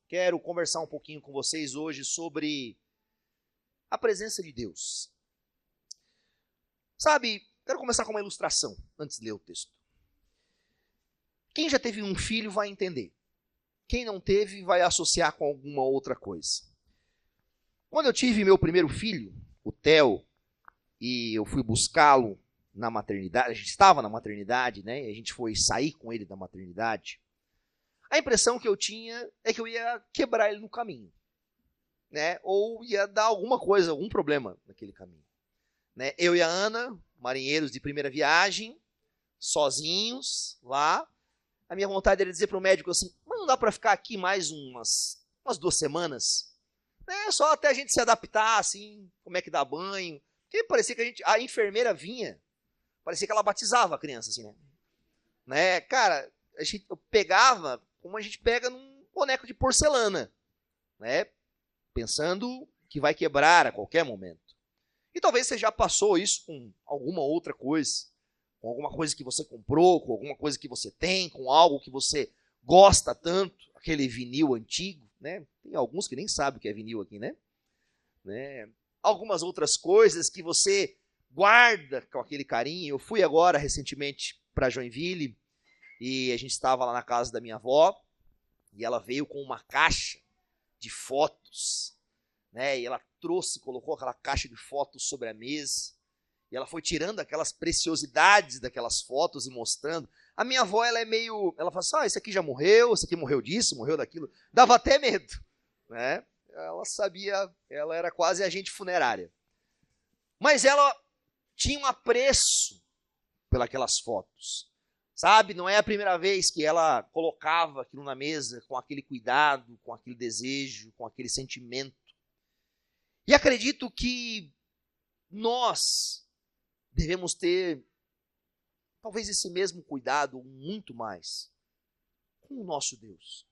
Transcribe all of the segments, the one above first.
Quero conversar um pouquinho com vocês hoje sobre a presença de Deus. Sabe, quero começar com uma ilustração, antes de ler o texto. Quem já teve um filho vai entender. Quem não teve vai associar com alguma outra coisa. Quando eu tive meu primeiro filho, o Theo, e eu fui buscá-lo na maternidade, a gente estava na maternidade, né? E a gente foi sair com ele da maternidade. A impressão que eu tinha é que eu ia quebrar ele no caminho, né? Ou ia dar alguma coisa, algum problema naquele caminho, né? Eu e a Ana, marinheiros de primeira viagem, sozinhos lá. A minha vontade era dizer para o médico assim: mas não dá para ficar aqui mais umas 2 semanas? É só até a gente se adaptar, assim, como é que dá banho. Porque parecia que a enfermeira vinha, parecia que ela batizava a criança, assim, né? Cara, eu pegava como a gente pega num boneco de porcelana, né? Pensando que vai quebrar a qualquer momento. E talvez você já passou isso com alguma outra coisa, com alguma coisa que você comprou, com alguma coisa que você tem, com algo que você gosta tanto, aquele vinil antigo, né? Tem alguns que nem sabem o que é vinil aqui, né? Algumas outras coisas que você guarda com aquele carinho. Eu fui agora, recentemente, para Joinville, e a gente estava lá na casa da minha avó, e ela veio com uma caixa de fotos, né? E ela colocou aquela caixa de fotos sobre a mesa, e ela foi tirando aquelas preciosidades daquelas fotos e mostrando. A minha avó, ela fala assim: esse aqui já morreu, esse aqui morreu disso, morreu daquilo. Dava até medo, né? Ela sabia, ela era quase agente funerária. Mas ela tinha um apreço pelas fotos. Sabe, não é a primeira vez que ela colocava aquilo na mesa com aquele cuidado, com aquele desejo, com aquele sentimento. E acredito que nós devemos ter talvez esse mesmo cuidado, muito mais, com o nosso Deus,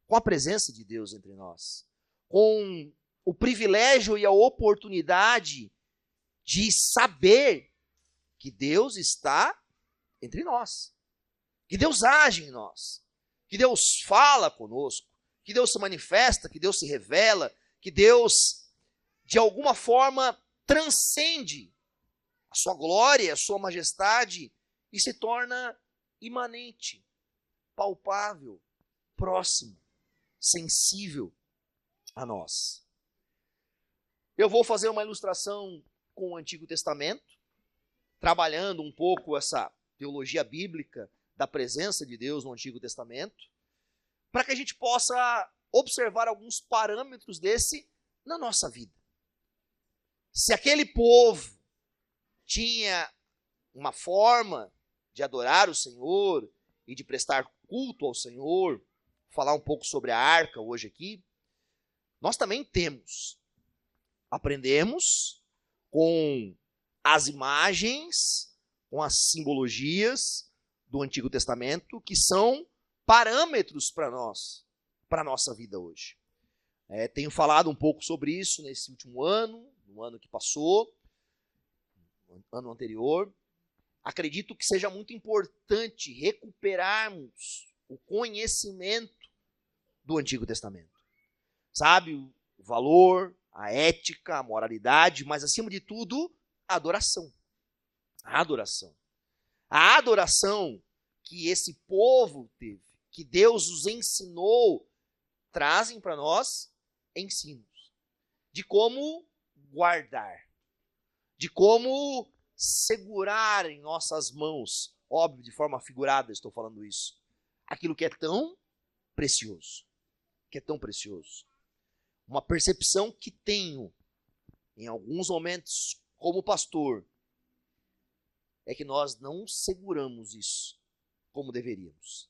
com a presença de Deus entre nós, com o privilégio e a oportunidade de saber que Deus está entre nós, que Deus age em nós, que Deus fala conosco, que Deus se manifesta, que Deus se revela, que Deus, de alguma forma, transcende a sua glória, a sua majestade e se torna imanente, palpável, próximo, sensível a nós. Eu vou fazer uma ilustração com o Antigo Testamento, trabalhando um pouco essa teologia bíblica da presença de Deus no Antigo Testamento, para que a gente possa observar alguns parâmetros desse na nossa vida. Se aquele povo tinha uma forma de adorar o Senhor e de prestar culto ao Senhor, vou falar um pouco sobre a arca hoje aqui, nós também aprendemos com as imagens, com as simbologias do Antigo Testamento, que são parâmetros para nós, para a nossa vida hoje. Tenho falado um pouco sobre isso nesse último ano, no ano que passou, no ano anterior. Acredito que seja muito importante recuperarmos o conhecimento do Antigo Testamento. Sabe, o valor, a ética, a moralidade, mas acima de tudo, a adoração. A adoração. A adoração que esse povo teve, que Deus os ensinou, trazem para nós ensinos de como guardar, de como segurar em nossas mãos, óbvio, de forma figurada estou falando isso, aquilo que é tão precioso, Uma percepção que tenho em alguns momentos como pastor é que nós não seguramos isso como deveríamos.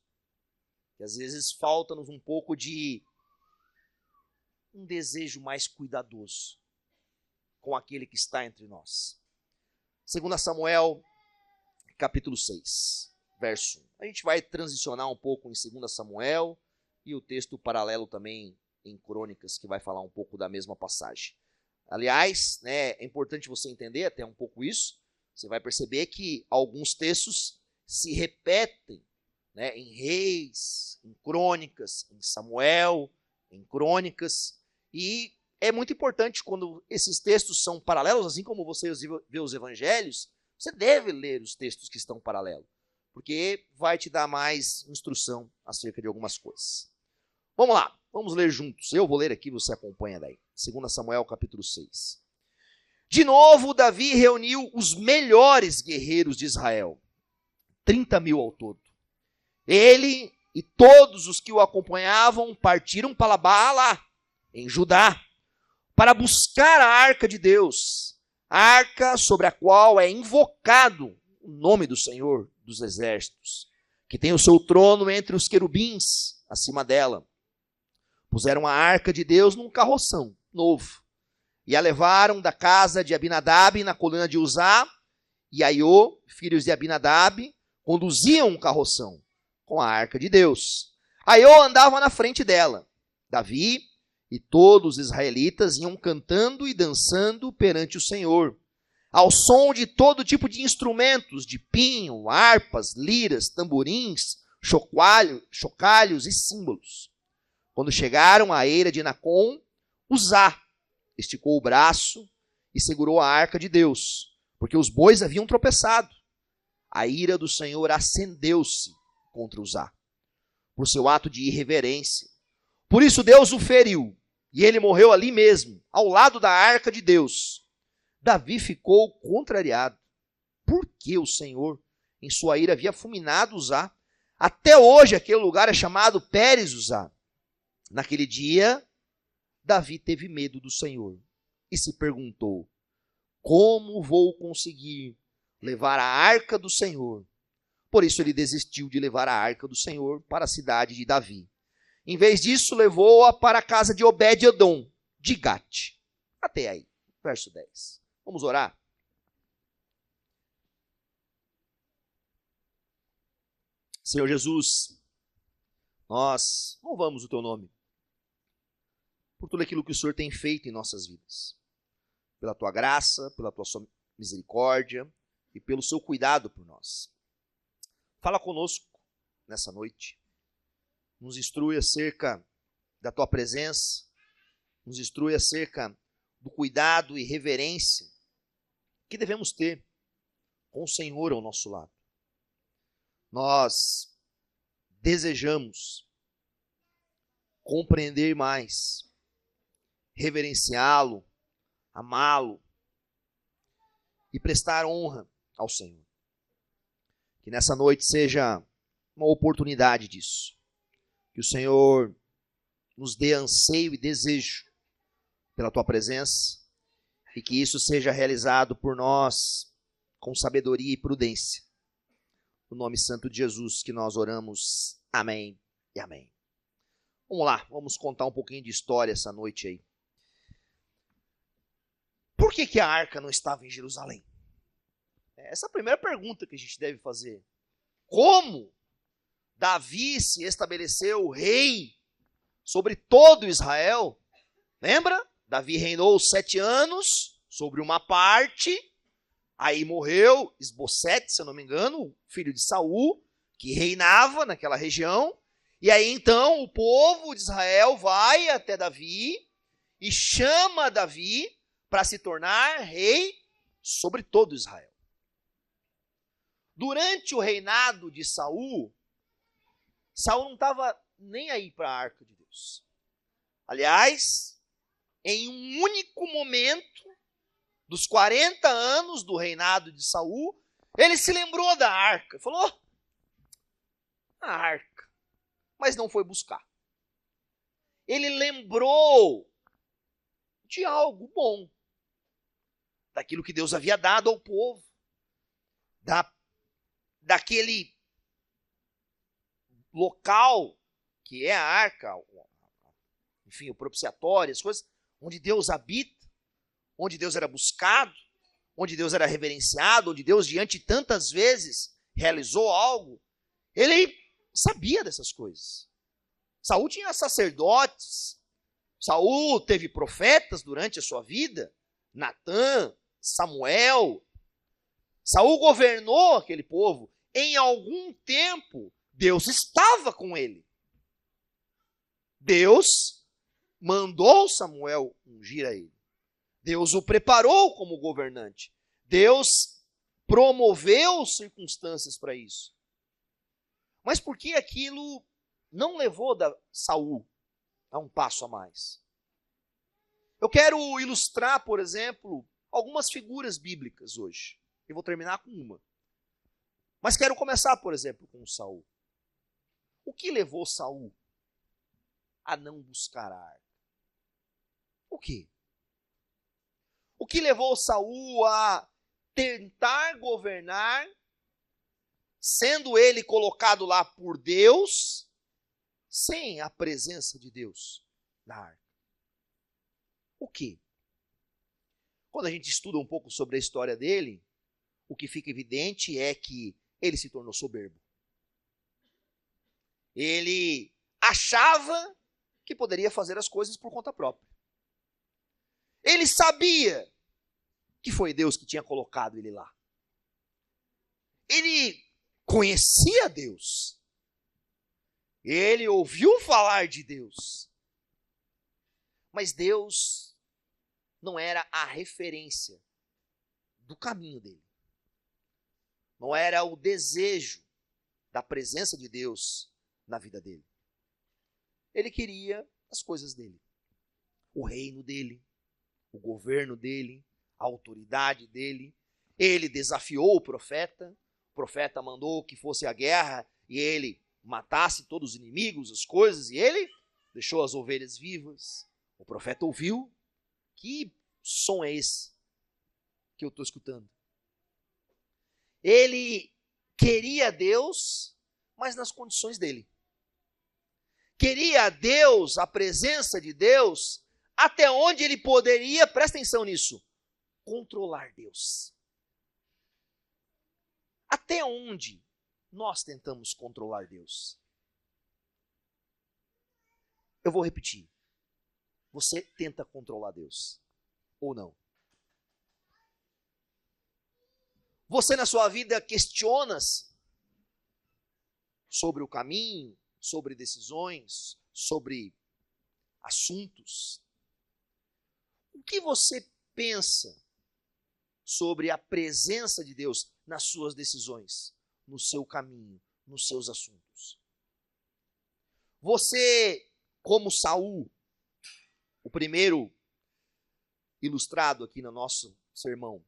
Que às vezes falta-nos um pouco de um desejo mais cuidadoso com aquele que está entre nós. 2 Samuel, capítulo 6, verso 1. A gente vai transicionar um pouco em 2 Samuel e o texto paralelo também em Crônicas, que vai falar um pouco da mesma passagem. Aliás, é importante você entender até um pouco isso. Você vai perceber que alguns textos se repetem, em Reis, em Crônicas, em Samuel, em Crônicas, e é muito importante quando esses textos são paralelos, assim como você vê os evangelhos, você deve ler os textos que estão paralelos, porque vai te dar mais instrução acerca de algumas coisas. Vamos lá, vamos ler juntos. Eu vou ler aqui, você acompanha daí. 2 Samuel capítulo 6. De novo, Davi reuniu os melhores guerreiros de Israel, 30.000 ao todo. Ele e todos os que o acompanhavam partiram para Baala, em Judá, para buscar a arca de Deus, a arca sobre a qual é invocado o nome do Senhor dos Exércitos, que tem o seu trono entre os querubins acima dela. Puseram a arca de Deus num carroção novo, e a levaram da casa de Abinadab, na colina de Uzá, e Aiô, filhos de Abinadab, conduziam um carroção com a arca de Deus. Aiô andava na frente dela. Davi e todos os israelitas iam cantando e dançando perante o Senhor, ao som de todo tipo de instrumentos, de pinho, harpas, liras, tamborins, chocalhos e símbolos. Quando chegaram à eira de Nacon, Uzá esticou o braço e segurou a arca de Deus, porque os bois haviam tropeçado. A ira do Senhor acendeu-se contra Uzá, por seu ato de irreverência. Por isso Deus o feriu, e ele morreu ali mesmo, ao lado da arca de Deus. Davi ficou contrariado, porque o Senhor, em sua ira, havia fulminado Uzá. Até hoje aquele lugar é chamado Pérez Uzá. Naquele dia, Davi teve medo do Senhor e se perguntou: como vou conseguir levar a arca do Senhor? Por isso ele desistiu de levar a arca do Senhor para a cidade de Davi. Em vez disso, levou-a para a casa de Obed-edom, de Gate. Até aí, verso 10. Vamos orar? Senhor Jesus, nós louvamos o teu nome por tudo aquilo que o Senhor tem feito em nossas vidas. Pela tua graça, pela tua misericórdia e pelo seu cuidado por nós. Fala conosco nessa noite. Nos instrui acerca da tua presença. Nos instrui acerca do cuidado e reverência que devemos ter com o Senhor ao nosso lado. Nós desejamos compreender mais, reverenciá-lo, amá-lo e prestar honra ao Senhor. Que nessa noite seja uma oportunidade disso. Que o Senhor nos dê anseio e desejo pela tua presença e que isso seja realizado por nós com sabedoria e prudência. No nome santo de Jesus que nós oramos. Amém e amém. Vamos lá, vamos contar um pouquinho de história essa noite aí. Por que a arca não estava em Jerusalém? Essa é a primeira pergunta que a gente deve fazer. Como Davi se estabeleceu rei sobre todo Israel? Lembra? Davi reinou 7 anos sobre uma parte, aí morreu Isbosete, se eu não me engano, filho de Saul, que reinava naquela região. E aí então o povo de Israel vai até Davi e chama Davi para se tornar rei sobre todo Israel. Durante o reinado de Saul, Saul não estava nem aí para a arca de Deus. Aliás, em um único momento dos 40 anos do reinado de Saul, ele se lembrou da arca. Falou, a arca. Mas não foi buscar. Ele lembrou de algo bom. Daquilo que Deus havia dado ao povo. Daquele local que é a arca, enfim, o propiciatório, as coisas, onde Deus habita, onde Deus era buscado, onde Deus era reverenciado, onde Deus, diante de tantas vezes, realizou algo. Ele sabia dessas coisas. Saul tinha sacerdotes, Saul teve profetas durante a sua vida, Natã, Samuel. Saul governou aquele povo. Em algum tempo, Deus estava com ele. Deus mandou Samuel ungir a ele. Deus o preparou como governante. Deus promoveu circunstâncias para isso. Mas por que aquilo não levou Saul a um passo a mais? Eu quero ilustrar, por exemplo, algumas figuras bíblicas hoje. Eu vou terminar com uma. Mas quero começar, por exemplo, com Saul. O que levou Saul a não buscar a arca? O quê? O que levou Saul a tentar governar, sendo ele colocado lá por Deus, sem a presença de Deus na arca? O quê? Quando a gente estuda um pouco sobre a história dele, o que fica evidente é que ele se tornou soberbo. Ele achava que poderia fazer as coisas por conta própria. Ele sabia que foi Deus que tinha colocado ele lá. Ele conhecia Deus. Ele ouviu falar de Deus. Mas Deus não era a referência do caminho dele. Não era o desejo da presença de Deus na vida dele. Ele queria as coisas dele. O reino dele, o governo dele, a autoridade dele. Ele desafiou o profeta mandou que fosse a guerra e ele matasse todos os inimigos, as coisas, e ele deixou as ovelhas vivas. O profeta ouviu. Que som é esse que eu estou escutando? Ele queria Deus, mas nas condições dele. Queria Deus, a presença de Deus, até onde ele poderia, presta atenção nisso, controlar Deus. Até onde nós tentamos controlar Deus? Eu vou repetir. Você tenta controlar Deus ou não? Você na sua vida questiona-se sobre o caminho, sobre decisões, sobre assuntos? O que você pensa sobre a presença de Deus nas suas decisões, no seu caminho, nos seus assuntos? Você, como Saul, o primeiro ilustrado aqui no nosso sermão,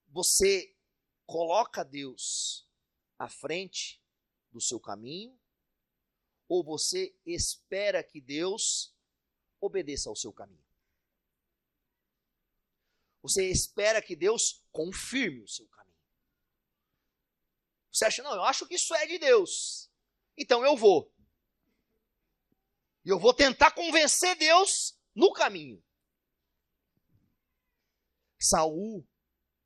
você coloca Deus à frente do seu caminho, ou você espera que Deus obedeça ao seu caminho? Você espera que Deus confirme o seu caminho. Você acha, não, eu acho que isso é de Deus, então eu vou. E eu vou tentar convencer Deus no caminho. Saul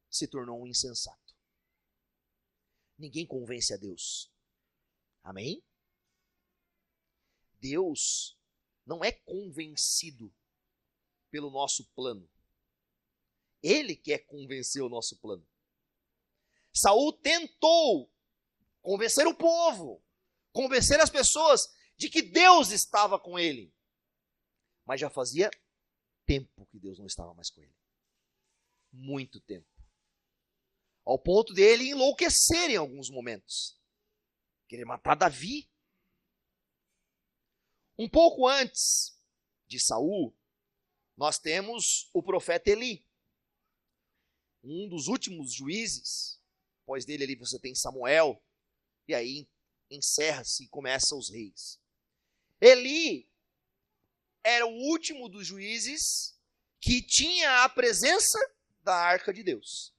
se tornou um insensato. Ninguém convence a Deus. Amém? Deus não é convencido pelo nosso plano. Ele quer convencer o nosso plano. Saul tentou convencer o povo, convencer as pessoas de que Deus estava com ele. Mas já fazia tempo que Deus não estava mais com ele. Muito tempo. Ao ponto dele enlouquecer em alguns momentos. Querer matar Davi. Um pouco antes de Saul, nós temos o profeta Eli. Um dos últimos juízes. Após dele ali você tem Samuel. E aí encerra-se e começam os reis. Eli era o último dos juízes que tinha a presença da arca de Deus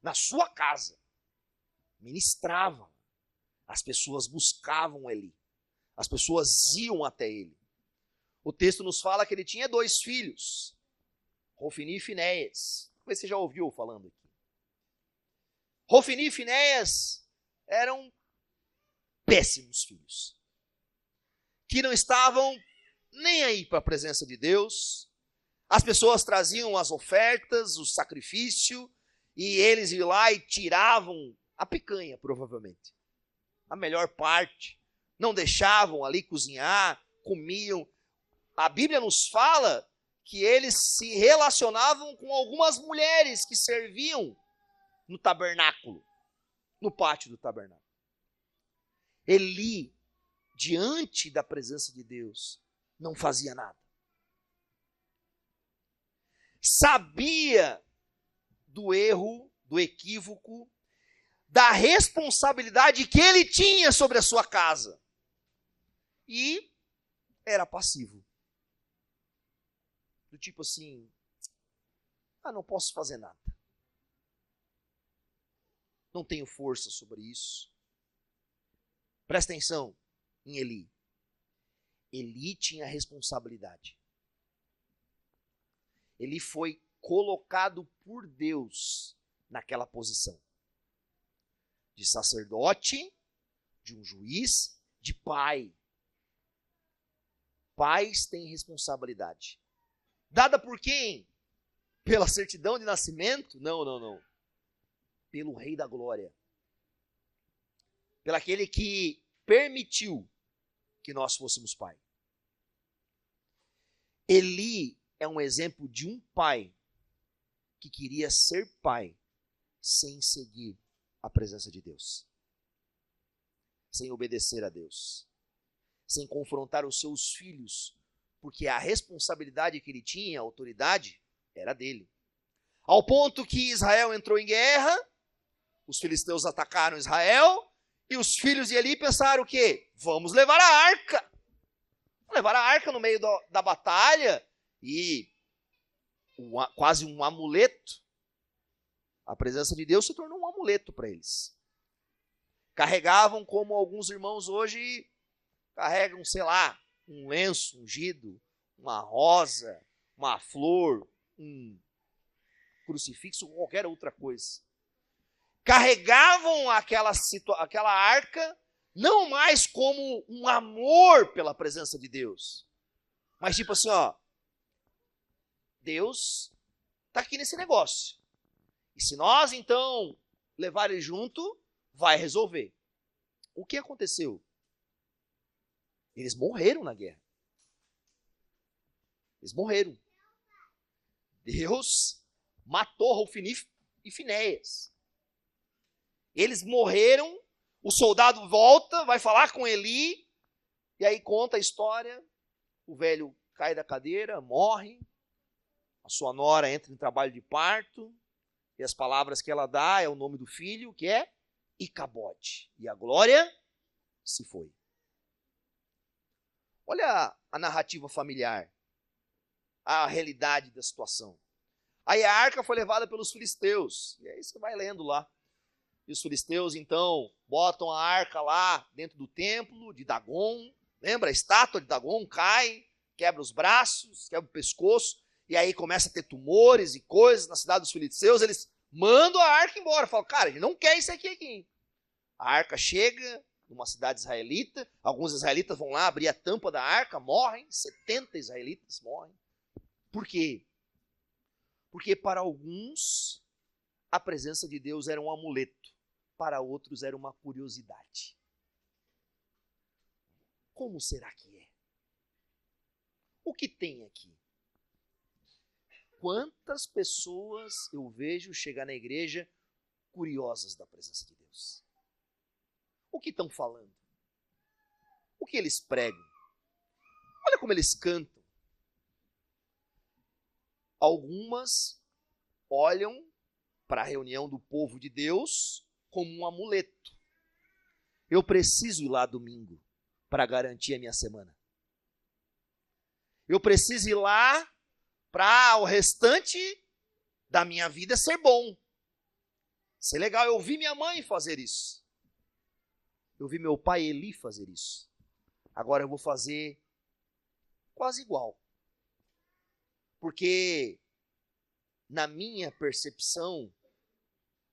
na sua casa. Ministrava. As pessoas buscavam Eli. As pessoas iam até ele. O texto nos fala que ele tinha 2 filhos, Hofni e Finéias. Talvez você já ouviu falando aqui. Hofni e Finéias eram péssimos filhos, que não estavam nem aí para a presença de Deus. As pessoas traziam as ofertas, o sacrifício, e eles iam lá e tiravam a picanha, provavelmente. A melhor parte. Não deixavam ali cozinhar, comiam. A Bíblia nos fala que eles se relacionavam com algumas mulheres que serviam no tabernáculo, no pátio do tabernáculo. Eli, diante da presença de Deus, não fazia nada. Sabia do erro, do equívoco, da responsabilidade que ele tinha sobre a sua casa. E era passivo. Do tipo assim, não posso fazer nada. Não tenho força sobre isso. Presta atenção em Eli. Eli tinha responsabilidade. Ele foi colocado por Deus naquela posição. De sacerdote, de um juiz, de pai. Pais têm responsabilidade. Dada por quem? Pela certidão de nascimento? Não. Pelo Rei da Glória. Pelo aquele que permitiu que nós fôssemos pai. Eli é um exemplo de um pai que queria ser pai sem seguir a presença de Deus. Sem obedecer a Deus. Sem confrontar os seus filhos, porque a responsabilidade que ele tinha, a autoridade, era dele. Ao ponto que Israel entrou em guerra, os filisteus atacaram Israel, e os filhos de Eli pensaram o quê? Vamos levar a arca. Vamos levar a arca no meio da batalha, e quase um amuleto. A presença de Deus se tornou um amuleto para eles. Carregavam como alguns irmãos hoje carregam, sei lá, um lenço ungido, uma rosa, uma flor, um crucifixo, qualquer outra coisa. Carregavam aquela arca, não mais como um amor pela presença de Deus, mas tipo assim, Deus está aqui nesse negócio. E se nós, então, levar ele junto, vai resolver. O que aconteceu? Eles morreram na guerra. Eles morreram. Deus matou Hofni e Finéias. Eles morreram, o soldado volta, vai falar com Eli, e aí conta a história, o velho cai da cadeira, morre, a sua nora entra em trabalho de parto, e as palavras que ela dá é o nome do filho, que é Icabode. E a glória se foi. Olha a narrativa familiar, a realidade da situação. Aí a arca foi levada pelos filisteus, e aí você vai lendo lá. E os filisteus, então, botam a arca lá dentro do templo de Dagon. Lembra? A estátua de Dagon cai, quebra os braços, quebra o pescoço, e aí começa a ter tumores e coisas na cidade dos filisteus. Eles mandam a arca embora. Falam, cara, a gente não quer isso aqui. A arca chega numa cidade israelita, alguns israelitas vão lá abrir a tampa da arca, morrem, 70 israelitas morrem. Por quê? Porque para alguns a presença de Deus era um amuleto, para outros era uma curiosidade. Como será que é? O que tem aqui? Quantas pessoas eu vejo chegar na igreja curiosas da presença de Deus? O que estão falando? O que eles pregam? Olha como eles cantam. Algumas olham para a reunião do povo de Deus como um amuleto. Eu preciso ir lá domingo para garantir a minha semana. Eu preciso ir lá para o restante da minha vida ser bom. Ser legal. Eu vi minha mãe fazer isso. Eu vi meu pai Eli fazer isso. Agora eu vou fazer quase igual. Porque, na minha percepção,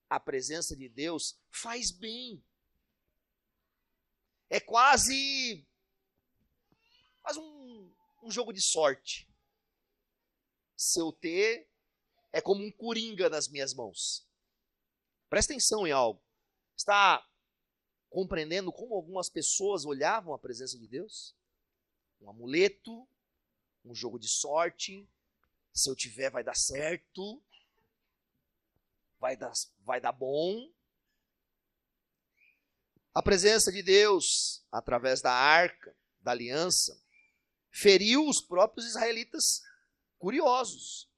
a presença de Deus faz bem. É quase um jogo de sorte. Se eu ter, é como um coringa nas minhas mãos. Presta atenção em algo. Está compreendendo como algumas pessoas olhavam a presença de Deus? Um amuleto, um jogo de sorte. Se eu tiver, vai dar certo. Vai dar bom. A presença de Deus, através da arca, da aliança, feriu os próprios israelitas curiosos.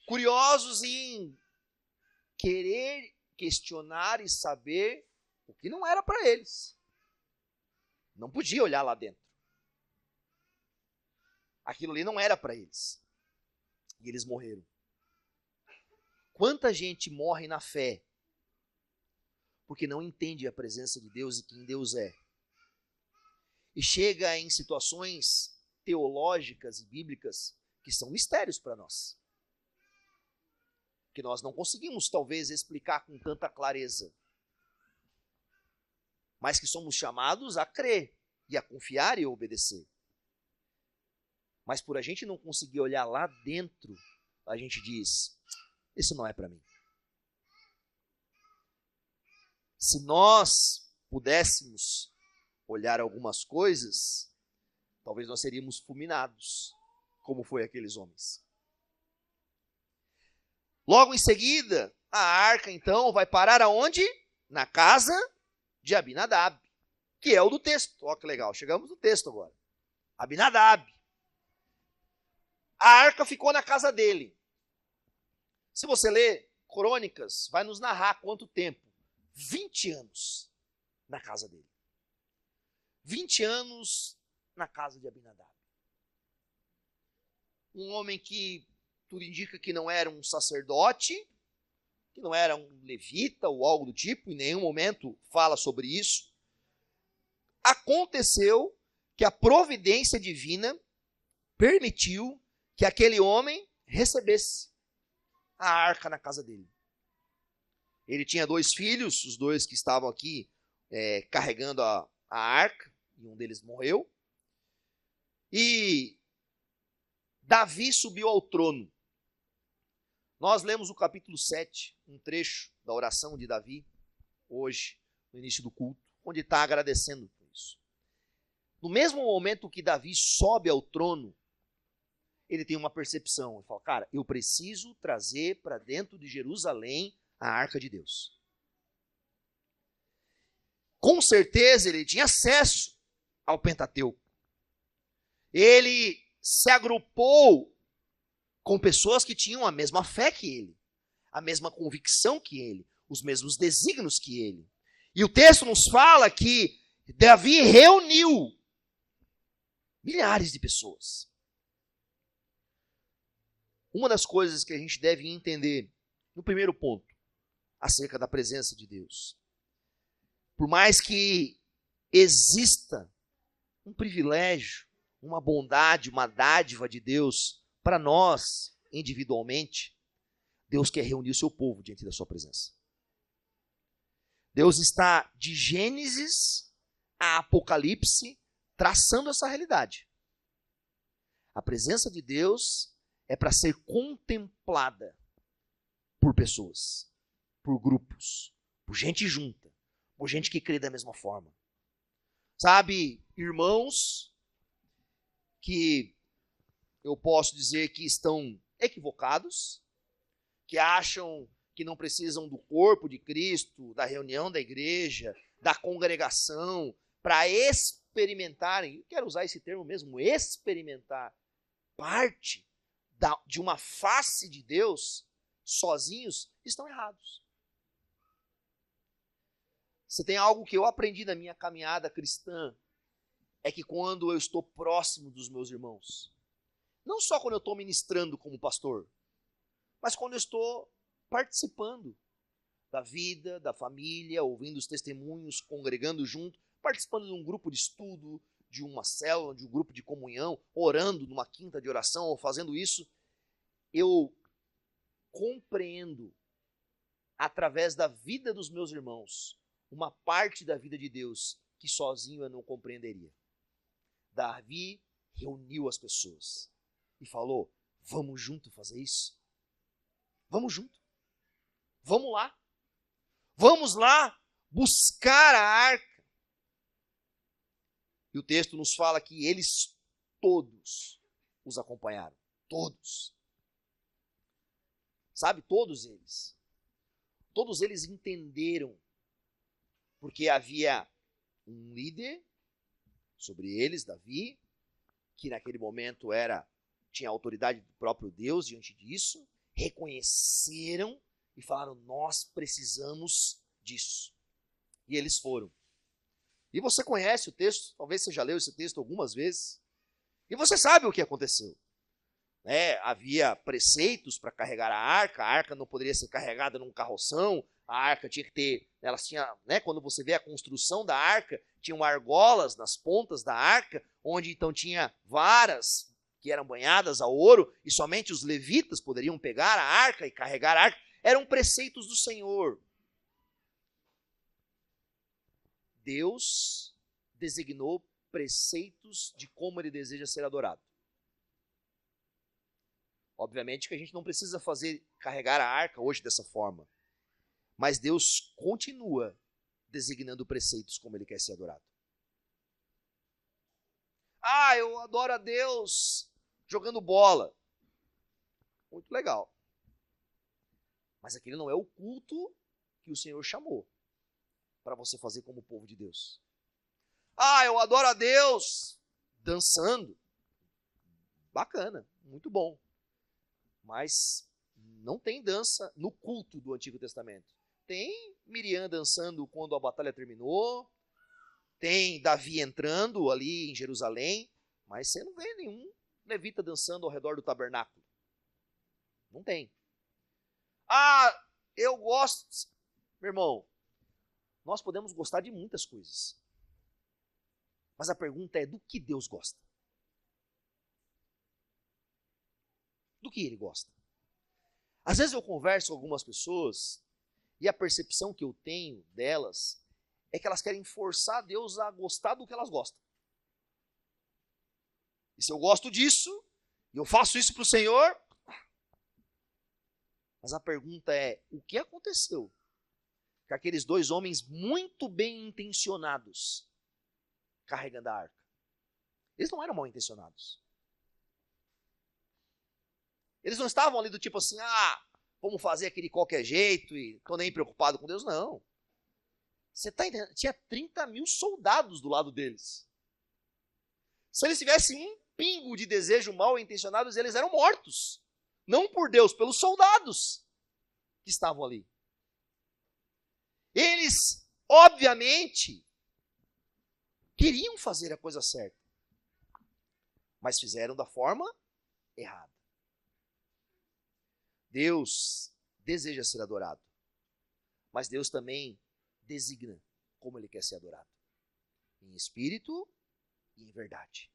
Curiosos em querer questionar e saber o que não era para eles. Não podia olhar lá dentro. Aquilo ali não era para eles. E eles morreram. Quanta gente morre na fé porque não entende a presença de Deus e quem Deus é. E chega em situações teológicas e bíblicas que são mistérios para nós. Que nós não conseguimos, talvez, explicar com tanta clareza. Mas que somos chamados a crer, e a confiar e a obedecer. Mas por a gente não conseguir olhar lá dentro, a gente diz, isso não é para mim. Se nós pudéssemos olhar algumas coisas, talvez nós seríamos fulminados, como foi aqueles homens. Logo em seguida, a arca então vai parar aonde? Na casa de Abinadab, que é o do texto. Olha que legal, chegamos no texto agora. Abinadab. A arca ficou na casa dele. Se você ler Crônicas, vai nos narrar quanto tempo. 20 anos na casa dele. 20 anos na casa de Abinadab. Um homem que tudo indica que não era um sacerdote, que não era um levita ou algo do tipo, em nenhum momento fala sobre isso. Aconteceu que a providência divina permitiu que aquele homem recebesse a arca na casa dele. Ele tinha 2 filhos, os 2 que estavam aqui carregando a arca, e um deles morreu. E Davi subiu ao trono. Nós lemos o capítulo 7, um trecho da oração de Davi, hoje, no início do culto, onde está agradecendo por isso. No mesmo momento que Davi sobe ao trono, ele tem uma percepção. Ele fala, cara, eu preciso trazer para dentro de Jerusalém a arca de Deus. Com certeza ele tinha acesso ao Pentateuco. Ele se agrupou com pessoas que tinham a mesma fé que ele, a mesma convicção que ele, os mesmos desígnios que ele. E o texto nos fala que Davi reuniu milhares de pessoas. Uma das coisas que a gente deve entender, no primeiro ponto, acerca da presença de Deus. Por mais que exista um privilégio, uma bondade, uma dádiva de Deus para nós, individualmente, Deus quer reunir o seu povo diante da sua presença. Deus está de Gênesis a Apocalipse traçando essa realidade. A presença de Deus é para ser contemplada por pessoas, por grupos, por gente junta, por gente que crê da mesma forma. Sabe, irmãos que eu posso dizer que estão equivocados, que acham que não precisam do corpo de Cristo, da reunião da igreja, da congregação, para experimentarem, eu quero usar esse termo mesmo, experimentar parte de uma face de Deus, sozinhos, estão errados. Se tem algo que eu aprendi na minha caminhada cristã, é que quando eu estou próximo dos meus irmãos, não só quando eu estou ministrando como pastor, mas quando eu estou participando da vida, da família, ouvindo os testemunhos, congregando junto, participando de um grupo de estudo, de uma célula, de um grupo de comunhão, orando numa quinta de oração, ou fazendo isso, eu compreendo, através da vida dos meus irmãos, uma parte da vida de Deus que sozinho eu não compreenderia. Davi reuniu as pessoas e falou, vamos junto fazer isso? Vamos junto. Vamos lá. Vamos lá buscar a arca. E o texto nos fala que eles todos os acompanharam. Todos. Sabe, todos eles. Todos eles entenderam, porque havia um líder sobre eles, Davi, que naquele momento tinha a autoridade do próprio Deus diante disso, reconheceram e falaram, nós precisamos disso. E eles foram. E você conhece o texto, talvez você já leu esse texto algumas vezes, e você sabe o que aconteceu. Havia preceitos para carregar a arca não poderia ser carregada num carroção, a arca tinha que ter, quando você vê a construção da arca, tinham argolas nas pontas da arca, onde então tinha varas que eram banhadas a ouro, e somente os levitas poderiam pegar a arca e carregar a arca. Eram preceitos do Senhor. Deus designou preceitos de como ele deseja ser adorado. Obviamente que a gente não precisa carregar a arca hoje dessa forma. Mas Deus continua designando preceitos como ele quer ser adorado. Eu adoro a Deus jogando bola. Muito legal. Mas aquele não é o culto que o Senhor chamou para você fazer como povo de Deus. Eu adoro a Deus dançando. Bacana, muito bom. Mas não tem dança no culto do Antigo Testamento. Tem Miriam dançando quando a batalha terminou, tem Davi entrando ali em Jerusalém, mas você não vê nenhum levita dançando ao redor do tabernáculo. Não tem. Eu gosto. Meu irmão, nós podemos gostar de muitas coisas. Mas a pergunta é, do que Deus gosta? Do que ele gosta? Às vezes eu converso com algumas pessoas e a percepção que eu tenho delas é que elas querem forçar Deus a gostar do que elas gostam. E se eu gosto disso, e eu faço isso para o Senhor... Mas a pergunta é, o que aconteceu com aqueles dois homens muito bem intencionados carregando a arca? Eles não eram mal intencionados. Eles não estavam ali do tipo assim, vamos fazer aquele de qualquer jeito e estou nem preocupado com Deus. Não. Você está entendendo? Tinha 30 mil soldados do lado deles. Se eles tivessem um pingo de desejo mal intencionados, eles eram mortos. Não por Deus, pelos soldados que estavam ali. Eles, obviamente, queriam fazer a coisa certa, mas fizeram da forma errada. Deus deseja ser adorado, mas Deus também designa como ele quer ser adorado. Em espírito e em verdade.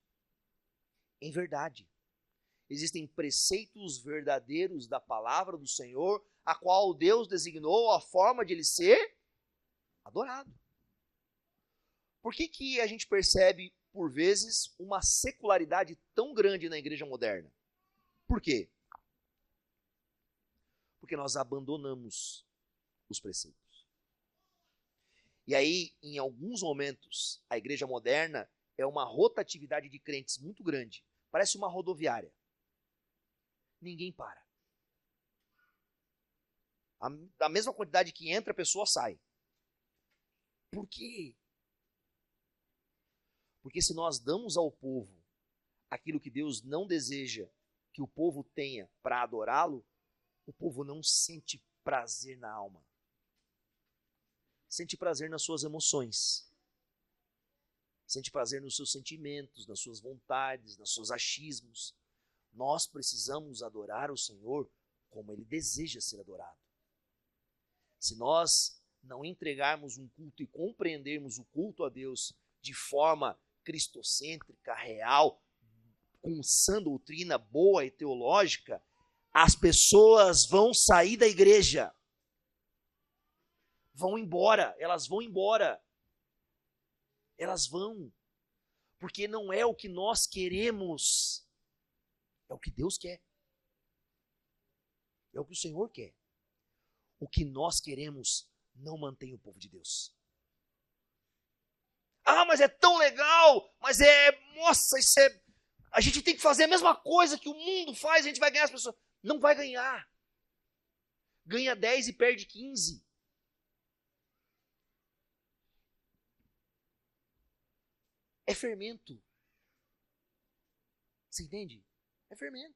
Em verdade. Existem preceitos verdadeiros da palavra do Senhor, a qual Deus designou a forma de ele ser adorado. Por que a gente percebe, por vezes, uma secularidade tão grande na igreja moderna? Por quê? Porque nós abandonamos os preceitos. E aí, em alguns momentos, a igreja moderna é uma rotatividade de crentes muito grande. Parece uma rodoviária. Ninguém para. A mesma quantidade que entra, a pessoa sai. Por quê? Porque se nós damos ao povo aquilo que Deus não deseja que o povo tenha para adorá-lo, o povo não sente prazer na alma. Sente prazer nas suas emoções. Sente prazer nos seus sentimentos, nas suas vontades, nos seus achismos. Nós precisamos adorar o Senhor como ele deseja ser adorado. Se nós não entregarmos um culto e compreendermos o culto a Deus de forma cristocêntrica, real, com sã doutrina boa e teológica, as pessoas vão sair da igreja. Vão embora, elas vão embora. Elas vão. Porque não é o que nós queremos. É o que Deus quer. É o que o Senhor quer. O que nós queremos não mantém o povo de Deus. mas é tão legal, nossa, a gente tem que fazer a mesma coisa que o mundo faz, a gente vai ganhar as pessoas. Não vai ganhar. Ganha 10 e perde 15. É fermento. Você entende? É fermento.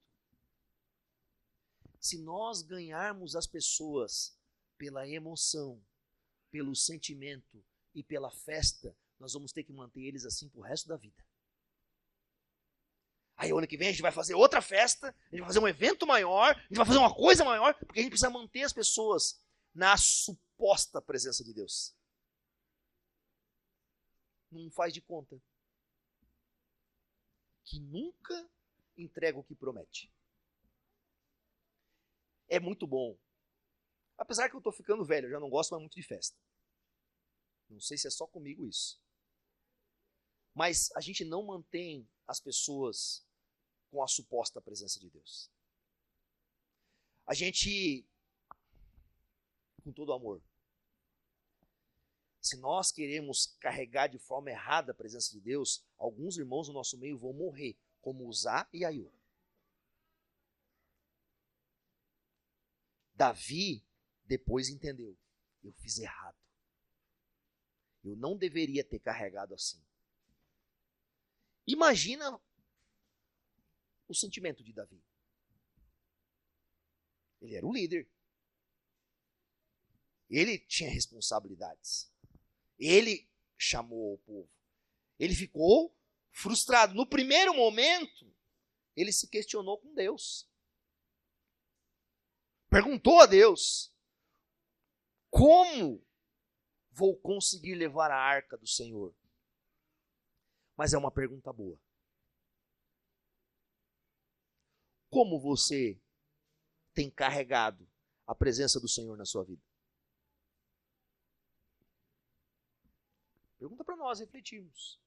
Se nós ganharmos as pessoas pela emoção, pelo sentimento e pela festa, nós vamos ter que manter eles assim pro resto da vida. Aí o ano que vem a gente vai fazer outra festa, a gente vai fazer um evento maior, a gente vai fazer uma coisa maior, porque a gente precisa manter as pessoas na suposta presença de Deus. Não faz de conta que nunca entrega o que promete. É muito bom. Apesar que eu estou ficando velho, eu já não gosto mais muito de festa. Não sei se é só comigo isso. Mas a gente não mantém as pessoas com a suposta presença de Deus. A gente, com todo amor, se nós queremos carregar de forma errada a presença de Deus, alguns irmãos no nosso meio vão morrer, como Uzá e Aiô. Davi depois entendeu, eu fiz errado. Eu não deveria ter carregado assim. Imagina o sentimento de Davi. Ele era o líder. Ele tinha responsabilidades. Ele chamou o povo. Ele ficou frustrado. No primeiro momento, ele se questionou com Deus. Perguntou a Deus: como vou conseguir levar a arca do Senhor? Mas é uma pergunta boa. Como você tem carregado a presença do Senhor na sua vida? Pergunta para nós refletirmos.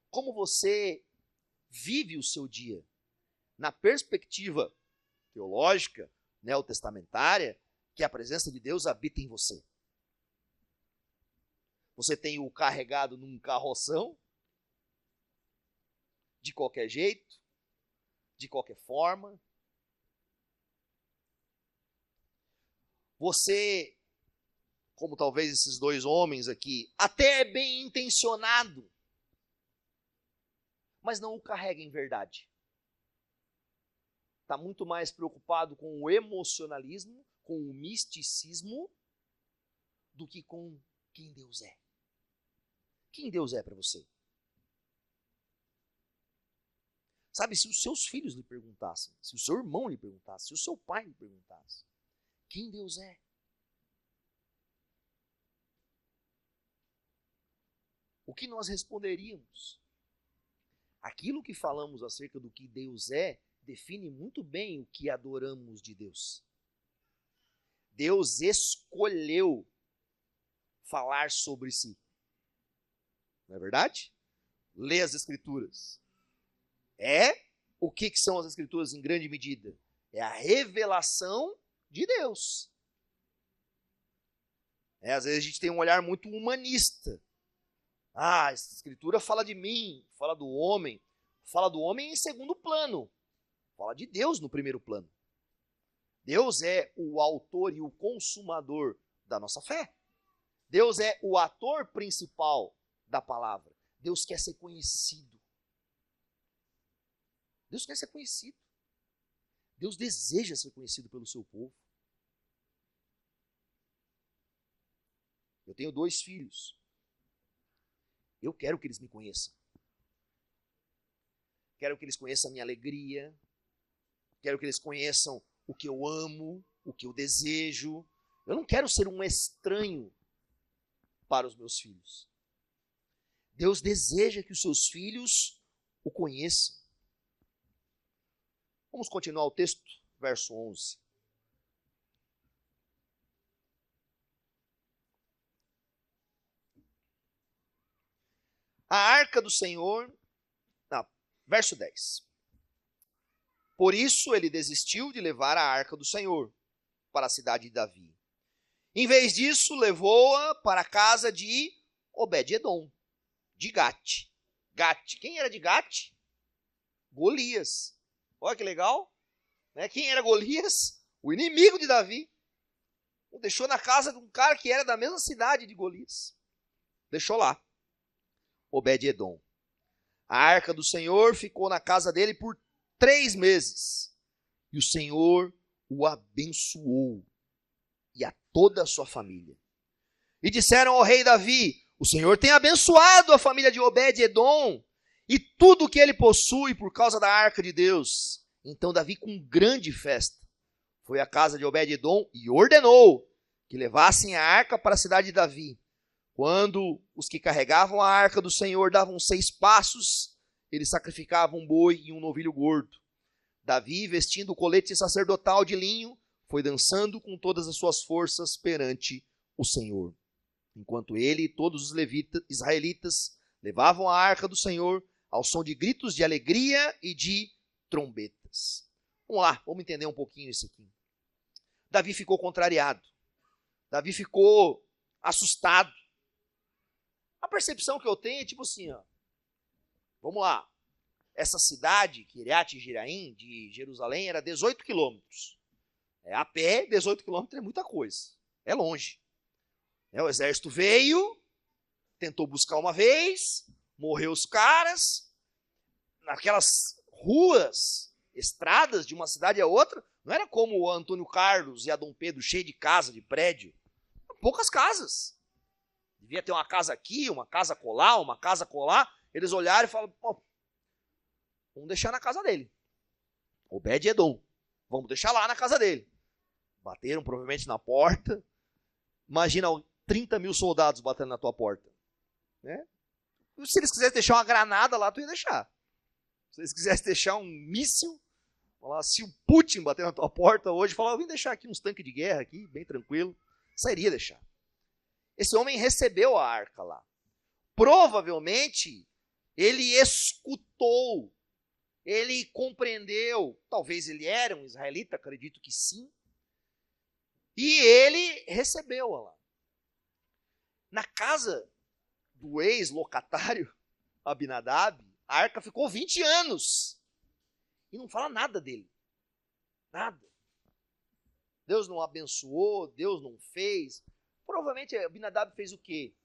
Como você vive o seu dia na perspectiva teológica, neotestamentária, que a presença de Deus habita em você? Você tem o carregado num carroção, de qualquer jeito, de qualquer forma? Você, como talvez esses dois homens aqui, até é bem intencionado, mas não o carrega em verdade. Está muito mais preocupado com o emocionalismo, com o misticismo, do que com quem Deus é. Quem Deus é para você? Sabe, se os seus filhos lhe perguntassem, se o seu irmão lhe perguntasse, se o seu pai lhe perguntasse, quem Deus é? O que nós responderíamos? Aquilo que falamos acerca do que Deus é, define muito bem o que adoramos de Deus. Deus escolheu falar sobre si. Não é verdade? Lê as Escrituras. O que são as Escrituras em grande medida? É a revelação de Deus. Às vezes a gente tem um olhar muito humanista. A Escritura fala de mim, fala do homem em segundo plano. Fala de Deus no primeiro plano. Deus é o autor e o consumador da nossa fé. Deus é o ator principal da palavra. Deus quer ser conhecido. Deus quer ser conhecido. Deus deseja ser conhecido pelo seu povo. Eu tenho 2 filhos. Eu quero que eles me conheçam. Quero que eles conheçam a minha alegria. Quero que eles conheçam o que eu amo, o que eu desejo. Eu não quero ser um estranho para os meus filhos. Deus deseja que os seus filhos o conheçam. Vamos continuar o texto, verso 11. A arca do Senhor, verso 10. Por isso ele desistiu de levar a arca do Senhor para a cidade de Davi. Em vez disso, levou-a para a casa de Obed-edom, de Gate. Gate. Quem era de Gate? Golias. Olha que legal. Né? Quem era Golias? O inimigo de Davi. O deixou na casa de um cara que era da mesma cidade de Golias. Deixou lá. Obed-edom. A arca do Senhor ficou na casa dele por 3 meses. E o Senhor o abençoou. E a toda a sua família. E disseram ao rei Davi: o Senhor tem abençoado a família de Obed-edom e tudo o que ele possui por causa da arca de Deus. Então Davi, com grande festa, foi à casa de Obed-edom e ordenou que levassem a arca para a cidade de Davi. Quando os que carregavam a arca do Senhor davam 6 passos, eles sacrificavam um boi e um novilho gordo. Davi, vestindo o colete sacerdotal de linho, foi dançando com todas as suas forças perante o Senhor. Enquanto ele e todos os israelitas levavam a arca do Senhor ao som de gritos de alegria e de trombetas. Vamos lá, vamos entender um pouquinho isso aqui. Davi ficou contrariado. Davi ficou assustado. A percepção que eu tenho é tipo assim, ó. Vamos lá. Essa cidade, Kiriat Jearim, de Jerusalém, era 18 quilômetros. A pé, 18 quilômetros é muita coisa. É longe. O exército veio, tentou buscar uma vez, morreu os caras. Naquelas ruas, estradas de uma cidade a outra, não era como o Antônio Carlos e a Dom Pedro, cheio de casa, de prédio. Poucas casas. Devia ter uma casa aqui, uma casa colar, uma casa colar. Eles olharam e falaram: pô, vamos deixar na casa dele. Obed-edom. Vamos deixar lá na casa dele. Bateram provavelmente na porta. Imagina 30 mil soldados batendo na tua porta. Né? Se eles quisessem deixar uma granada lá, tu ia deixar. Se eles quisessem deixar um míssil, se o Putin bater na tua porta hoje, falar: eu vim deixar aqui uns tanques de guerra aqui, bem tranquilo. Você iria deixar. Esse homem recebeu a arca lá. Provavelmente, ele escutou, ele compreendeu, talvez ele era um israelita, acredito que sim, e ele recebeu-a lá. Na casa do ex-locatário, Abinadab, a arca ficou 20 anos. E não fala nada dele. Nada. Deus não abençoou, Deus não fez. Provavelmente Abinadab fez o quê?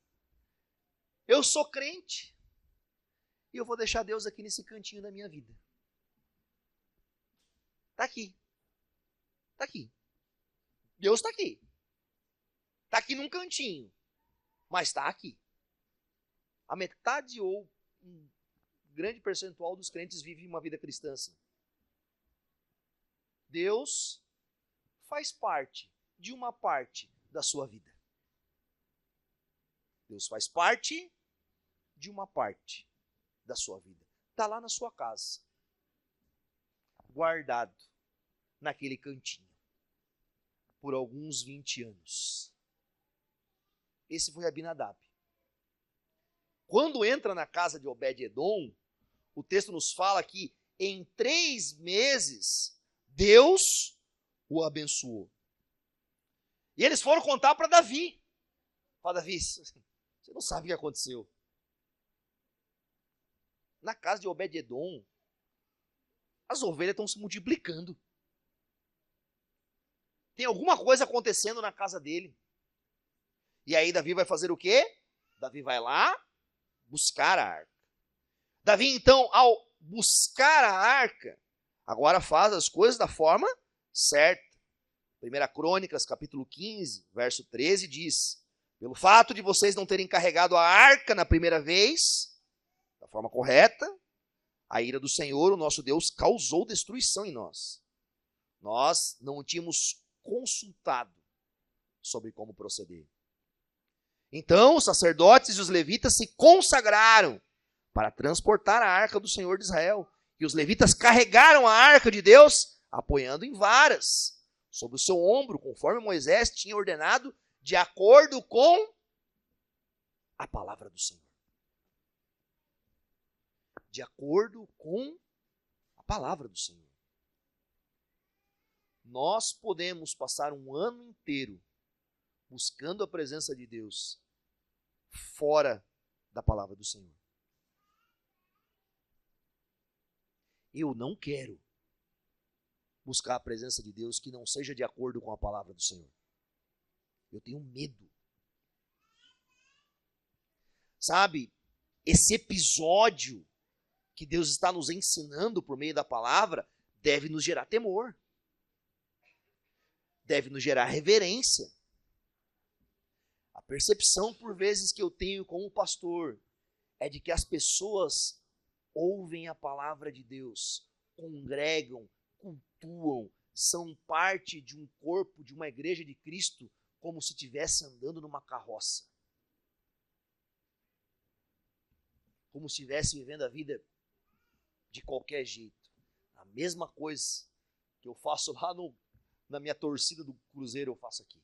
Eu sou crente e eu vou deixar Deus aqui nesse cantinho da minha vida. Está aqui. Está aqui. Deus está aqui. Está aqui num cantinho. Mas está aqui. A metade ou um grande percentual dos crentes vive uma vida cristã assim. Deus faz parte de uma parte da sua vida. Deus faz parte de uma parte da sua vida. Está lá na sua casa. Guardado naquele cantinho. Por alguns 20 anos. Esse foi Abinadab. Quando entra na casa de Obed-edom, o texto nos fala que em 3 meses, Deus o abençoou. E eles foram contar para Davi. Fala: Davi, você não sabe o que aconteceu. Na casa de Obed-edom, as ovelhas estão se multiplicando. Tem alguma coisa acontecendo na casa dele. E aí Davi vai fazer o quê? Davi vai lá buscar a arca. Davi, então, ao buscar a arca, agora faz as coisas da forma certa. 1 Crônicas, capítulo 15, verso 13, diz: pelo fato de vocês não terem carregado a arca na primeira vez, da forma correta, a ira do Senhor, o nosso Deus, causou destruição em nós. Nós não tínhamos consultado sobre como proceder. Então, os sacerdotes e os levitas se consagraram para transportar a arca do Senhor de Israel. E os levitas carregaram a arca de Deus, apoiando em varas, sobre o seu ombro, conforme Moisés tinha ordenado, de acordo com a palavra do Senhor. De acordo com a palavra do Senhor. Nós podemos passar um ano inteiro buscando a presença de Deus fora da palavra do Senhor. Eu não quero buscar a presença de Deus que não seja de acordo com a palavra do Senhor. Eu tenho medo. Sabe, esse episódio que Deus está nos ensinando por meio da palavra deve nos gerar temor. Deve nos gerar reverência. A percepção, por vezes, que eu tenho como pastor é de que as pessoas ouvem a palavra de Deus, congregam, cultuam, são parte de um corpo, de uma igreja de Cristo, como se estivesse andando numa carroça. Como se estivesse vivendo a vida de qualquer jeito. A mesma coisa que eu faço lá na minha torcida do Cruzeiro, eu faço aqui.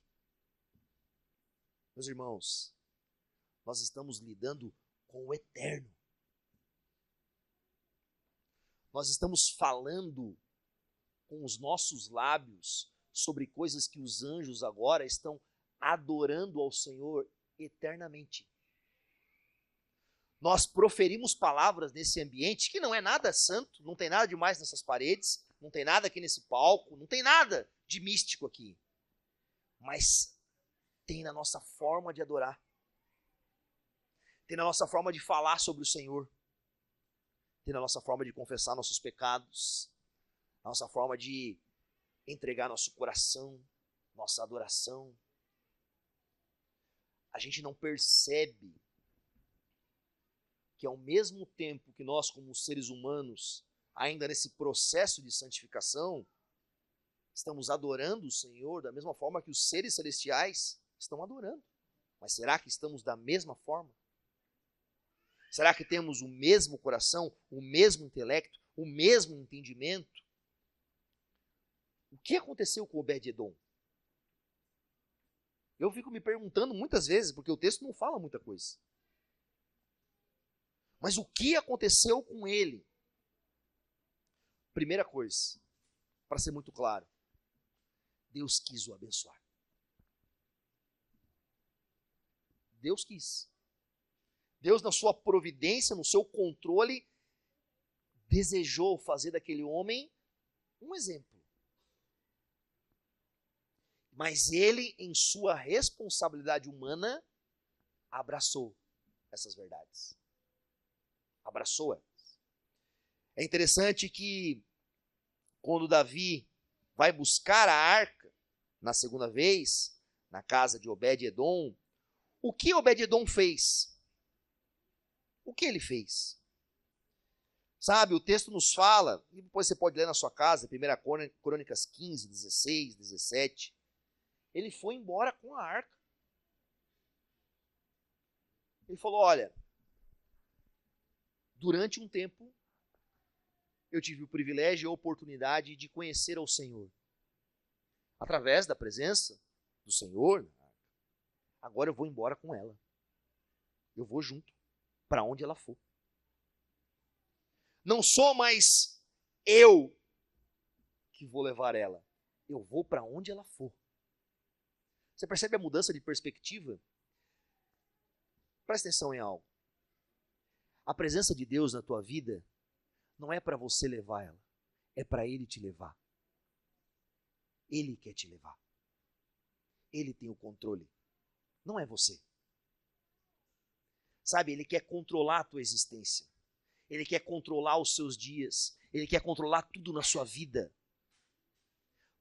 Meus irmãos, nós estamos lidando com o eterno. Nós estamos falando com os nossos lábios sobre coisas que os anjos agora estão adorando ao Senhor eternamente. Nós proferimos palavras nesse ambiente que não é nada santo, não tem nada demais nessas paredes, não tem nada aqui nesse palco, não tem nada de místico aqui. Mas tem na nossa forma de adorar. Tem na nossa forma de falar sobre o Senhor. Tem na nossa forma de confessar nossos pecados. Na nossa forma de entregar nosso coração, nossa adoração. A gente não percebe que ao mesmo tempo que nós, como seres humanos, ainda nesse processo de santificação, estamos adorando o Senhor da mesma forma que os seres celestiais estão adorando. Mas será que estamos da mesma forma? Será que temos o mesmo coração, o mesmo intelecto, o mesmo entendimento? O que aconteceu com Obed-Edom? Eu fico me perguntando muitas vezes, porque o texto não fala muita coisa. Mas o que aconteceu com ele? Primeira coisa, para ser muito claro, Deus quis o abençoar. Deus quis. Deus, na sua providência, no seu controle, desejou fazer daquele homem um exemplo. Mas ele, em sua responsabilidade humana, abraçou essas verdades. Abraçou-as. É interessante que, quando Davi vai buscar a arca, na segunda vez, na casa de Obed-Edom, o que Obed-Edom fez? O que ele fez? Sabe, o texto nos fala, e depois você pode ler na sua casa, 1 Crônicas 15, 16, 17. Ele foi embora com a arca. Ele falou, olha, durante um tempo, eu tive o privilégio e a oportunidade de conhecer ao Senhor. Através da presença do Senhor, agora eu vou embora com ela. Eu vou junto, para onde ela for. Não sou mais eu que vou levar ela. Eu vou para onde ela for. Você percebe a mudança de perspectiva? Presta atenção em algo. A presença de Deus na tua vida não é para você levar ela, é para Ele te levar. Ele quer te levar. Ele tem o controle, não é você. Sabe, Ele quer controlar a tua existência. Ele quer controlar os seus dias. Ele quer controlar tudo na sua vida.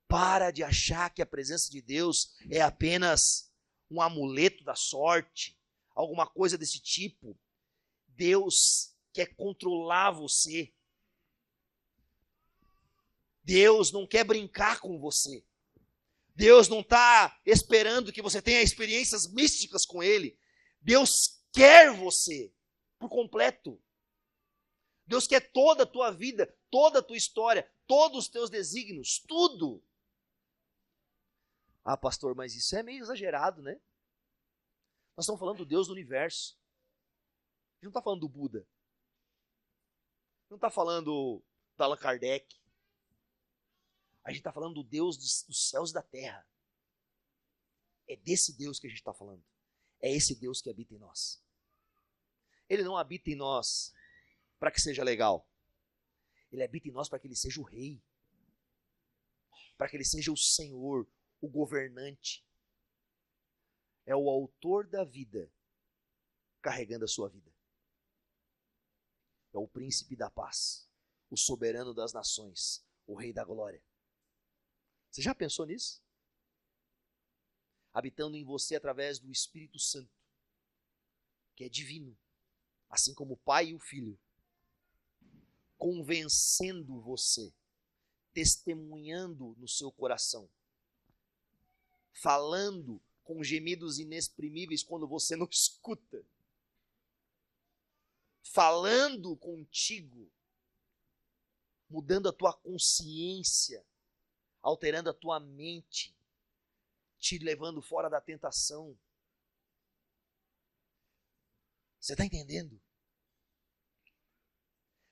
Para de achar que a presença de Deus é apenas um amuleto da sorte, alguma coisa desse tipo. Deus quer controlar você. Deus não quer brincar com você. Deus não está esperando que você tenha experiências místicas com Ele. Deus quer você por completo. Deus quer toda a tua vida, toda a tua história, todos os teus desígnios, tudo. Ah, pastor, mas isso é meio exagerado, né? Nós estamos falando do Deus do universo. A gente não está falando do Buda. Não está falando do Allan Kardec. A gente está falando do Deus dos céus e da terra. É desse Deus que a gente está falando. É esse Deus que habita em nós. Ele não habita em nós para que seja legal. Ele habita em nós para que ele seja o rei. Para que ele seja o Senhor, o governante. É o autor da vida carregando a sua vida. É o príncipe da paz, o soberano das nações, o rei da glória. Você já pensou nisso? Habitando em você através do Espírito Santo, que é divino, assim como o Pai e o Filho, convencendo você, testemunhando no seu coração, falando com gemidos inexprimíveis quando você não escuta, falando contigo, mudando a tua consciência, alterando a tua mente, te levando fora da tentação. Você está entendendo?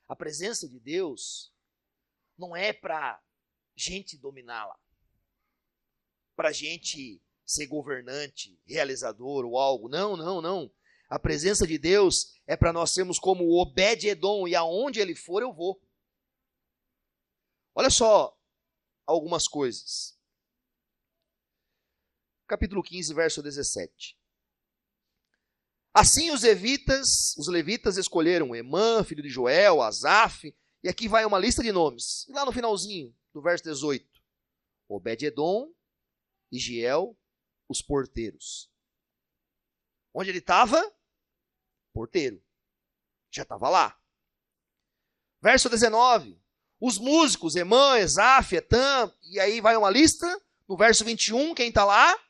A presença de Deus não é para gente dominá-la, para gente ser governante, realizador ou algo. Não, não, não. A presença de Deus é para nós sermos como o Obed-Edom, e aonde ele for eu vou. Olha só algumas coisas. Capítulo 15, verso 17. Assim os levitas escolheram Emã, filho de Joel, Asaf, e aqui vai uma lista de nomes. E lá no finalzinho do verso 18, Obed-Edom, Igiel, os porteiros. Onde ele estava? Porteiro. Já estava lá. Verso 19, os músicos, Emã, Asaf, Etam, e aí vai uma lista. No verso 21, quem está lá?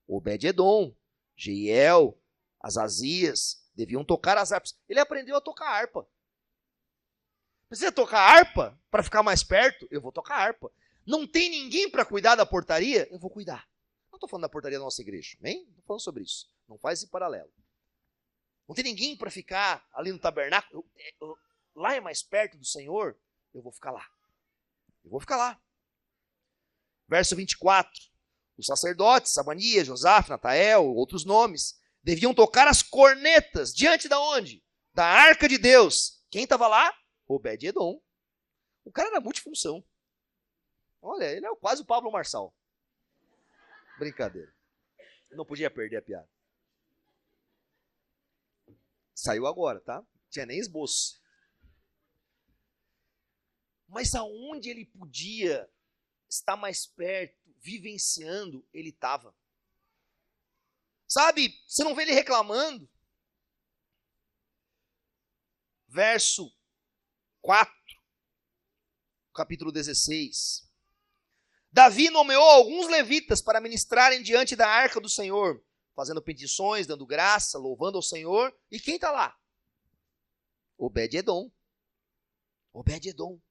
Obed-Edom, Jeiel, Azazias, deviam tocar as harpas. Ele aprendeu a tocar harpa. Precisa tocar harpa para ficar mais perto? Eu vou tocar harpa. Não tem ninguém para cuidar da portaria? Eu vou cuidar. Não estou falando da portaria da nossa igreja, nem estou falando sobre isso. Não faz esse paralelo. Não tem ninguém para ficar ali no tabernáculo. Lá é mais perto do Senhor, eu vou ficar lá. Eu vou ficar lá. Verso 24. Os sacerdotes, Sabanias, Josaf, Natael, outros nomes, deviam tocar as cornetas diante da onde? Da arca de Deus. Quem estava lá? Obed-Edom. O cara era multifunção. Olha, ele é quase o Pablo Marçal. Brincadeira. Não podia perder a piada. Saiu agora, tá? Tinha nem esboço. Mas aonde ele podia estar mais perto, vivenciando, ele estava. Sabe, você não vê ele reclamando? Verso 4, capítulo 16. Davi nomeou alguns levitas para ministrarem diante da arca do Senhor, fazendo petições, dando graça, louvando ao Senhor. E quem está lá? Obed-Edom. Obed-Edom.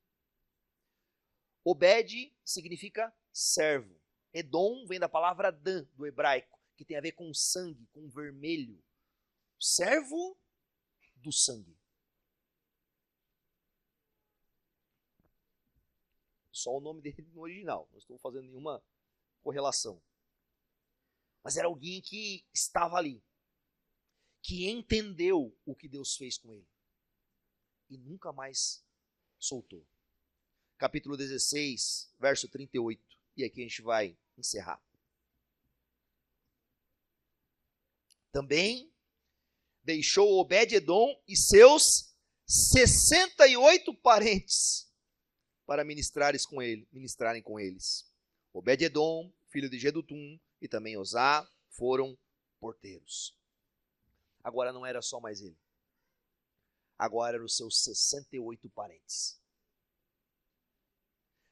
Obed significa servo. Edom vem da palavra Dan, do hebraico, que tem a ver com sangue, com vermelho. Servo do sangue. Só o nome dele no original. Não estou fazendo nenhuma correlação. Mas era alguém que estava ali, que entendeu o que Deus fez com ele e nunca mais soltou. Capítulo 16, verso 38. E aqui a gente vai encerrar. Também deixou Obed-Edom e seus 68 parentes para ministrarem com eles. Obed-Edom, filho de Jedutum, e também Osá foram porteiros. Agora não era só mais ele. Agora eram os seus 68 parentes.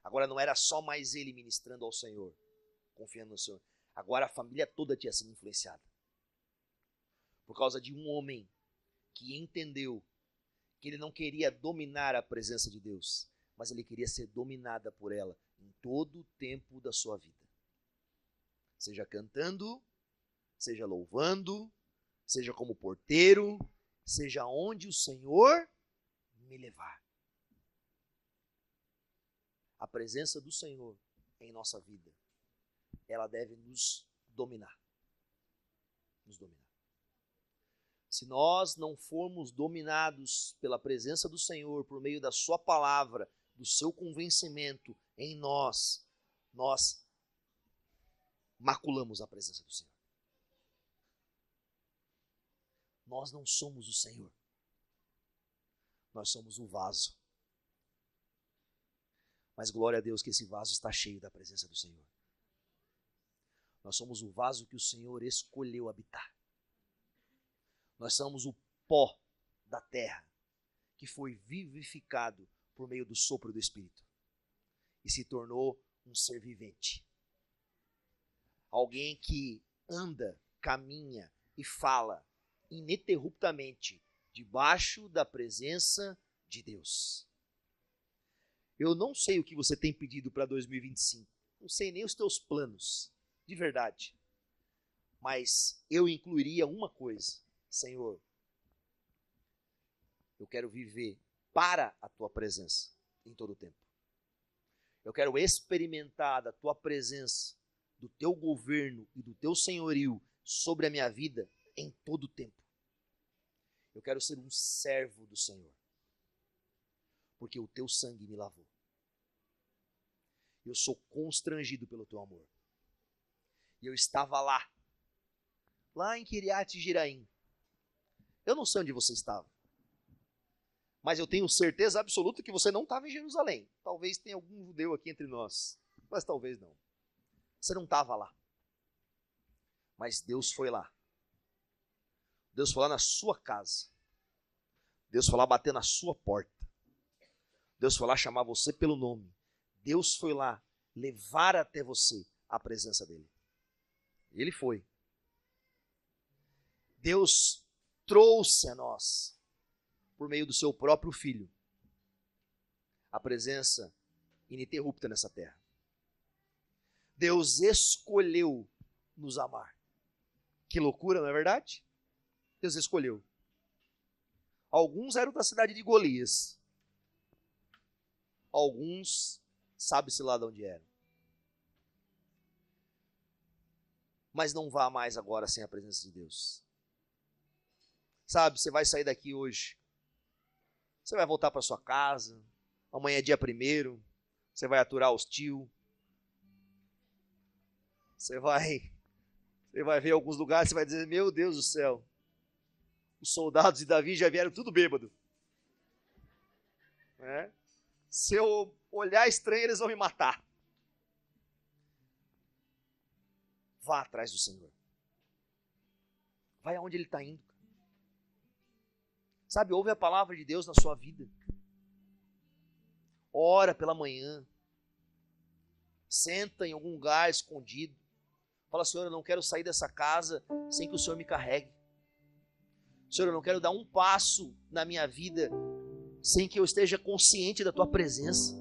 Agora não era só mais ele ministrando ao Senhor, confiando no Senhor. Agora a família toda tinha sido influenciada. Por causa de um homem que entendeu que ele não queria dominar a presença de Deus, mas ele queria ser dominada por ela em todo o tempo da sua vida. Seja cantando, seja louvando, seja como porteiro, seja onde o Senhor me levar. A presença do Senhor em nossa vida, ela deve nos dominar. Nos dominar. Se nós não formos dominados pela presença do Senhor, por meio da sua palavra, do seu convencimento em nós, nós maculamos a presença do Senhor. Nós não somos o Senhor. Nós somos o vaso. Mas glória a Deus que esse vaso está cheio da presença do Senhor. Nós somos o vaso que o Senhor escolheu habitar. Nós somos o pó da terra que foi vivificado por meio do sopro do Espírito e se tornou um ser vivente. Alguém que anda, caminha e fala ininterruptamente debaixo da presença de Deus. Eu não sei o que você tem pedido para 2025. Não sei nem os teus planos, de verdade. Mas eu incluiria uma coisa. Senhor, eu quero viver para a tua presença em todo o tempo. Eu quero experimentar da tua presença, do teu governo e do teu senhorio sobre a minha vida em todo o tempo. Eu quero ser um servo do Senhor, porque o teu sangue me lavou. Eu sou constrangido pelo teu amor. E eu estava lá em Kiriat Jiraim. Eu não sei onde você estava, mas eu tenho certeza absoluta que você não estava em Jerusalém. Talvez tenha algum judeu aqui entre nós, mas talvez não. Você não estava lá, mas Deus foi lá. Deus foi lá na sua casa. Deus foi lá bater na sua porta. Deus foi lá chamar você pelo nome. Deus foi lá levar até você a presença dele. Ele foi. Deus trouxe a nós, por meio do seu próprio Filho, a presença ininterrupta nessa terra. Deus escolheu nos amar. Que loucura, não é verdade? Deus escolheu. Alguns eram da cidade de Golias. Alguns, sabe-se lá de onde eram. Mas não vá mais agora sem a presença de Deus. Sabe, você vai sair daqui hoje. Você vai voltar para sua casa. Amanhã é dia 1º. Você vai aturar hostil. Você vai ver alguns lugares, você vai dizer, meu Deus do céu. Os soldados de Davi já vieram tudo bêbado. Se eu olhar estranho, eles vão me matar. Vá atrás do Senhor. Vai aonde Ele está indo. Sabe, ouve a palavra de Deus na sua vida. Ora pela manhã. Senta em algum lugar escondido. Fala, Senhor, eu não quero sair dessa casa sem que o Senhor me carregue. Senhor, eu não quero dar um passo na minha vida sem que eu esteja consciente da tua presença.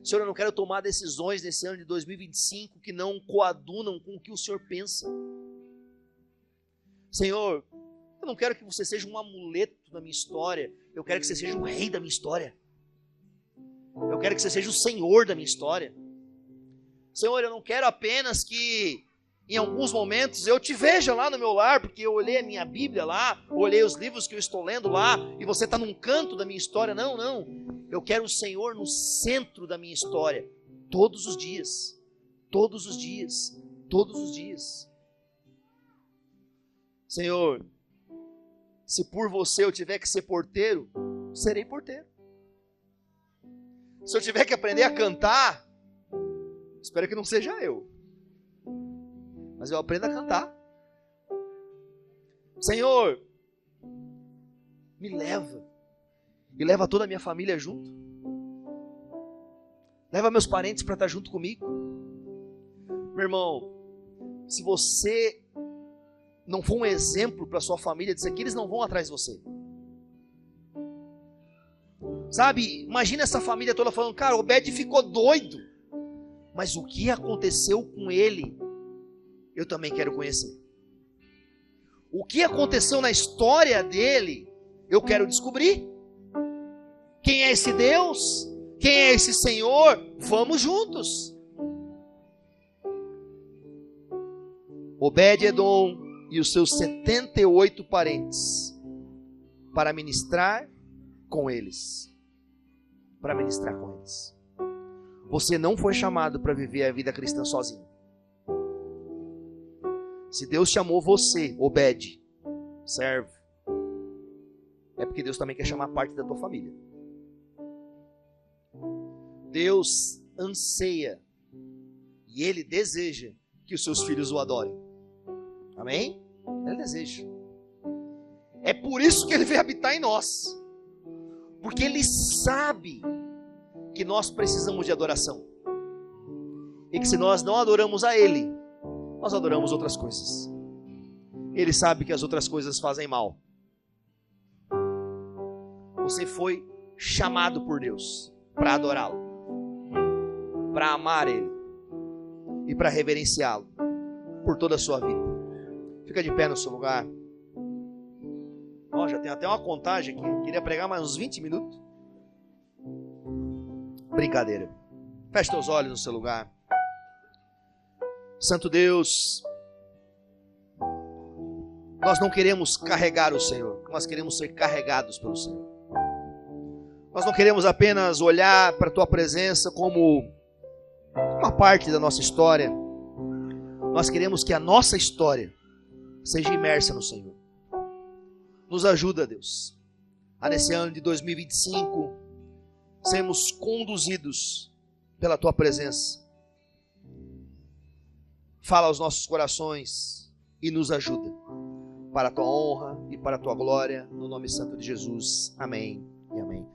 Senhor, eu não quero tomar decisões nesse ano de 2025 que não coadunam com o que o Senhor pensa. Senhor, eu não quero que você seja um amuleto da minha história. Eu quero que você seja o rei da minha história. Eu quero que você seja o Senhor da minha história. Senhor, eu não quero apenas que em alguns momentos eu te veja lá no meu lar, porque eu olhei a minha Bíblia lá, olhei os livros que eu estou lendo lá, e você está num canto da minha história. Não, não. Eu quero o Senhor no centro da minha história, todos os dias. Todos os dias. Todos os dias. Senhor, se por você eu tiver que ser porteiro, serei porteiro. Se eu tiver que aprender a cantar, espero que não seja eu, mas eu aprendo a cantar. Senhor, me leva, e leva toda a minha família junto. Leva meus parentes para estar junto comigo. Meu irmão, se você não for um exemplo para sua família, disso aqui, eles não vão atrás de você. Sabe, imagina essa família toda falando, cara, o Obed ficou doido. Mas o que aconteceu com ele, eu também quero conhecer. O que aconteceu na história dele, eu quero descobrir. Quem é esse Deus? Quem é esse Senhor? Vamos juntos. Obed-Edom e os seus 78 parentes para ministrar com eles. Para ministrar com eles. Você não foi chamado para viver a vida cristã sozinho. Se Deus chamou você, Obed, servo, é porque Deus também quer chamar parte da tua família. Deus anseia e Ele deseja que os seus filhos o adorem. Amém? Ele deseja. É por isso que Ele veio habitar em nós. Porque Ele sabe que nós precisamos de adoração. E que se nós não adoramos a Ele, nós adoramos outras coisas. Ele sabe que as outras coisas fazem mal. Você foi chamado por Deus para adorá-lo, para amar Ele e para reverenciá-lo por toda a sua vida. Fica de pé no seu lugar. Já tem até uma contagem aqui. Eu queria pregar mais uns 20 minutos. Brincadeira. Feche teus olhos no seu lugar. Santo Deus, nós não queremos carregar o Senhor, nós queremos ser carregados pelo Senhor. Nós não queremos apenas olhar para a Tua presença como uma parte da nossa história. Nós queremos que a nossa história seja imersa no Senhor. Nos ajuda, Deus, a nesse ano de 2025 sermos conduzidos pela Tua presença. Fala aos nossos corações e nos ajuda para a Tua honra e para a Tua glória, no nome santo de Jesus. Amém e amém.